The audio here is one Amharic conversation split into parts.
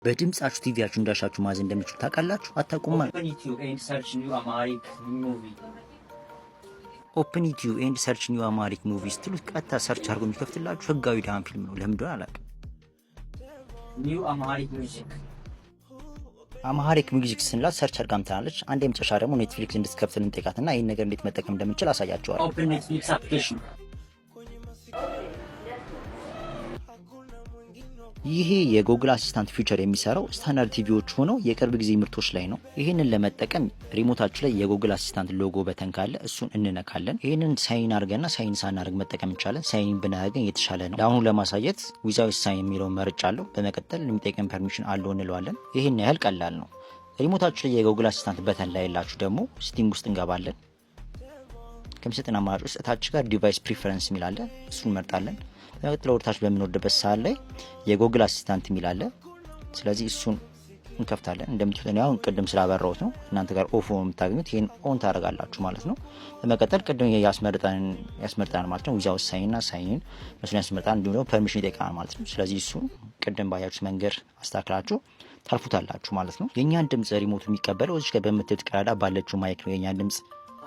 በድምጻችሁ ቲቪያችሁ እንዳሻችሁ ማዘን እንደምትችሉ ታውቃላችሁ? አታውቁም? ኦፕን ዩቲዩብ ኤንድ ሰርች ኒው አማሪክ ሙቪስ ትሉት ቀጥታ ሰርች አድርጎ የሚከፍትላችሁ ህጋዊ ዳም ፊልም ነው። ለምን እንደሆነ አላውቅም። ኒው አማሪክ ሚውዚክ አማሪክ ሚውዚክ ስንላት ሰርች አድርጋም ትላለች። አንድ የመጨረሻ ደግሞ ኔትፍሊክስ እንድትከፍትልን እንጠይቃትና ይሄን ነገር እንዴት መጠቀም እንደምንችል አሳያችኋለሁ። ኦፕን ኔትፍሊክስ አፕሊኬሽን። ይሄ የጉግል አሲስታንት ፊቸር የሚሰራው ስታንዳርድ ቲቪዎች ሆነው የቅርብ ጊዜ ምርቶች ላይ ነው። ይህንን ለመጠቀም ሪሞታችሁ ላይ የጉግል አሲስታንት ሎጎ በተን ካለ እሱን እንነካለን። ይህንን ሳይን አድርገና ሳይን ሳናደርግ መጠቀም እንችላለን። ሳይን ብናደርገን የተሻለ ነው። ለአሁኑ ለማሳየት ዊዛዊ ሳይን የሚለውን መርጫለሁ። በመቀጠል የሚጠይቀን ፐርሚሽን አለው እንለዋለን። ይህን ያህል ቀላል ነው። ሪሞታችሁ ላይ የጉግል አሲስታንት በተን ላይ ያላችሁ ደግሞ ሴቲንግ ውስጥ እንገባለን። ከሚሰጠን አማራጭ ውስጥ እታች ጋር ዲቫይስ ፕሪፈረንስ የሚል አለ። እሱን እንመርጣለን። በመቀጠል ወርታች በምንወርድበት ሰዓት ላይ የጉግል አሲስታንት የሚል አለ። ስለዚህ እሱን እንከፍታለን። እንደምትሉት ያው ቅድም ስላበራሁት ነው። እናንተ ጋር ኦፍ ሆኖ የምታገኙት ይሄን ኦን ታደርጋላችሁ ማለት ነው። በመቀጠል ቅድም ያስመርጣን ማለት ነው። ዊዛውት ሳይን እና ሳይን መስሎኝ ያስመርጣን፣ እንዲሁም ደግሞ ፐርሚሽን ይጠይቃል ማለት ነው። ስለዚህ እሱን ቅድም ባያችሁት መንገድ አስተካክላችሁ ታልፉታላችሁ ማለት ነው። የእኛን ድምጽ ሪሞቱ የሚቀበለው እዚህ ጋር በምትሉት ቀዳዳ ባለችው ማይክ ነው የእኛን ድምጽ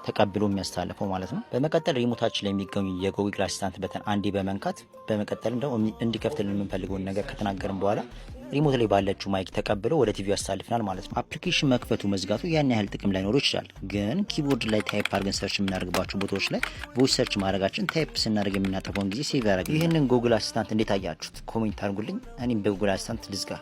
ተቀብሎ የሚያስተላልፈው ማለት ነው። በመቀጠል ሪሞታችን ላይ የሚገኙ የጉግል አሲስታንት በተን አንዴ በመንካት በመቀጠል እንደው እንዲከፍትልን የምንፈልገውን ነገር ከተናገርን በኋላ ሪሞት ላይ ባለችው ማይክ ተቀብሎ ወደ ቲቪው ያስተላልፍናል ማለት ነው። አፕሊኬሽን መክፈቱ መዝጋቱ ያን ያህል ጥቅም ላይኖረው ይችላል። ግን ኪቦርድ ላይ ታይፕ አድርገን ሰርች የምናደርግባቸው ቦታዎች ላይ ቮይስ ሰርች ማድረጋችን ታይፕ ስናደርግ የምናጠፋውን ጊዜ ሴቭ ያደርጋል። ይህንን ጉግል አሲስታንት እንዴት አያችሁት? ኮሜንት አድርጉልኝ። እኔም በጉግል አሲስታንት ልዝጋ።